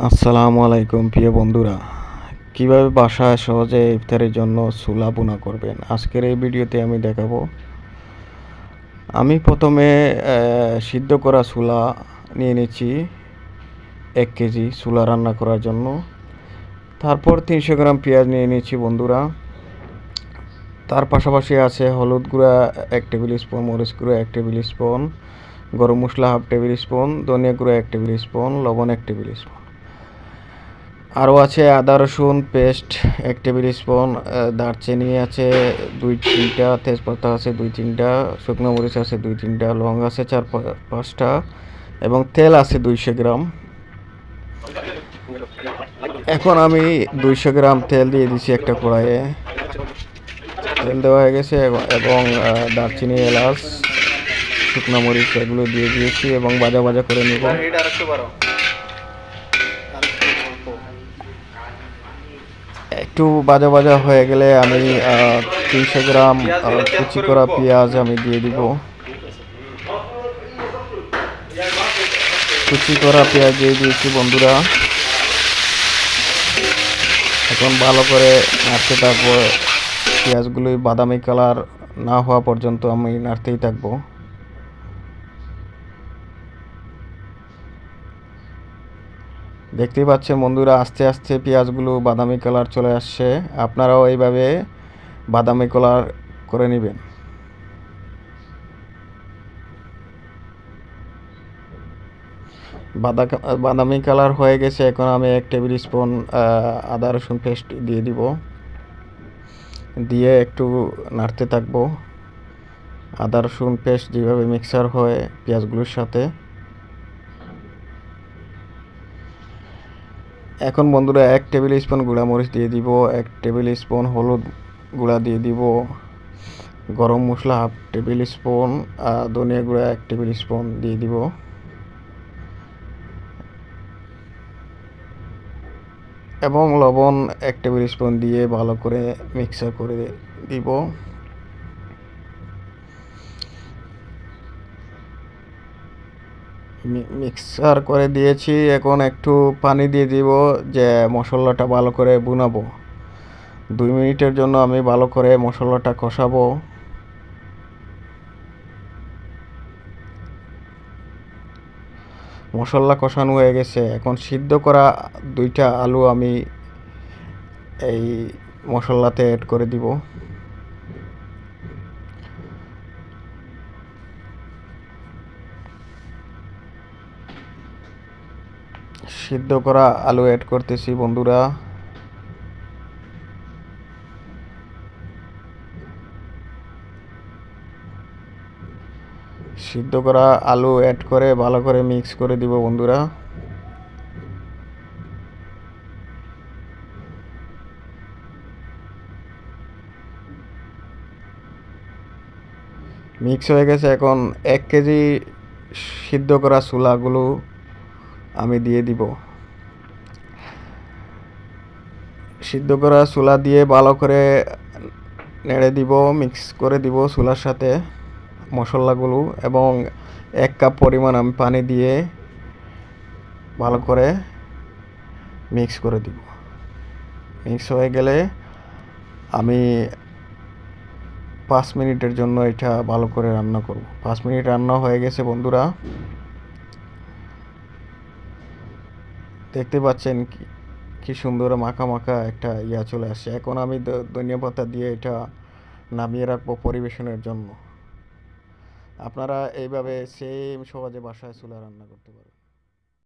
আসসালামু আলাইকুম প্রিয় বন্ধুরা, কিভাবে বাসায় সহজে ইফতারের জন্য ছোলা ভুনা করবেন আজকের এই ভিডিওতে আমি দেখাবো। আমি প্রথমে সিদ্ধ করা ছোলা নিয়ে নিচ্ছি 1 কেজি ছোলা রান্না করার জন্য। তারপর 300 গ্রাম পেঁয়াজ নিয়ে নিচ্ছি বন্ধুরা। তার পাশাপাশি আছে হলুদ গুঁড়া 1 টেবিল স্পুন, মরিচ গুঁড়া 1 টেবিল স্পুন, গরম মশলা 1/2 টেবিল স্পুন, ধনিয়া গুঁড়া 1 টেবিল স্পুন, লবণ 1 টেবিল স্পুন। আরও আছে আদা রসুন পেস্ট 1 টেবিল স্পুন, দারচিনি আছে 2-3টা, তেজপাতা আছে 2-3টা, শুকনো মরিচ আছে 2-3টা, লং আছে 4-5টা এবং তেল আছে 200 গ্রাম। এখন আমি 200 গ্রাম তেল দিয়ে দিচ্ছি একটা কড়াইয়ে। তেল দেওয়া হয়ে গেছে এবং দারচিনি, এলাচ, শুকনো মরিচ এগুলো দিয়ে দিয়েছি এবং ভাজা ভাজা করে নেব। একটু ভাজা ভাজা হয়ে গেলে আমি 300 গ্রাম কুচি করা পেঁয়াজ আমি দিয়ে দিব। কুচি করা পেঁয়াজ দিয়ে দিয়েছি বন্ধুরা। এখন ভালো করে নাড়তে থাকবো, পেঁয়াজগুলোই বাদামি কালার না হওয়া পর্যন্ত আমি নাড়তেই থাকবো। দেখতেই পাচ্ছেন বন্ধুরা, আস্তে আস্তে পেঁয়াজগুলো বাদামি কালার চলে আসছে। আপনারাও এইভাবে বাদামি কালার করে নেবেন। বাদামি কালার হয়ে গেছে। এখন আমি 1 টেবিল স্পুন আদা রসুন পেস্ট দিয়ে দিব, দিয়ে একটু নাড়তে থাকবো। আদা রসুন পেস্ট যেভাবে মিক্সার হয় পেঁয়াজগুলোর সাথে। এখন বন্ধুরা 1 টেবিল স্পুন গুঁড়া মরিচ দিয়ে দিব, 1 টেবিল স্পুন হলুদ গুঁড়া দিয়ে দিব, গরম মশলা 1/2 টেবিল স্পুন, ধনিয়া গুঁড়া 1 টেবিল স্পুন দিয়ে দিব এবং লবণ 1 টেবিল স্পুন দিয়ে ভালো করে মিক্সার করে দিব। মিক্সার করে দিয়েছি। এখন একটু পানি দিয়ে দিব যে মশলাটা ভালো করে ভুনাবো। 2 মিনিটের জন্য আমি ভালো করে মশলাটা কষাবো। মশলা কষানো হয়ে গেছে। এখন সিদ্ধ করা 2টা আলু আমি এই মশলাতে অ্যাড করে দিব। সিদ্ধ করা আলু অ্যাড করতেছি বন্ধুরা। সিদ্ধ করা আলু অ্যাড করে ভালো করে মিক্স করে দিব বন্ধুরা। মিক্স হয়ে গেছে। এখন 1 কেজি সিদ্ধ করা ছোলাগুলো আমি দিয়ে দিব। সিদ্ধ করা ছোলা দিয়ে ভালো করে নেড়ে দিব, মিক্স করে দিব ছোলার সাথে মশলাগুলো এবং 1 কাপ পরিমাণ আমি পানি দিয়ে ভালো করে মিক্স করে দিব। মিক্স হয়ে গেলে আমি 5 মিনিটের জন্য এটা ভালো করে রান্না করব। 5 মিনিট রান্না হয়ে গেছে বন্ধুরা। দেখতে পাচ্ছেন কি সুন্দর মাখা মাখা একটা চলে আসছে। এখন আমি ধনিয়া পাতা দিয়ে এটা নামিয়ে রাখবো পরিবেশনের জন্য। আপনারা এইভাবে সেম সহজে বাসায় ছোলা রান্না করতে পারেন।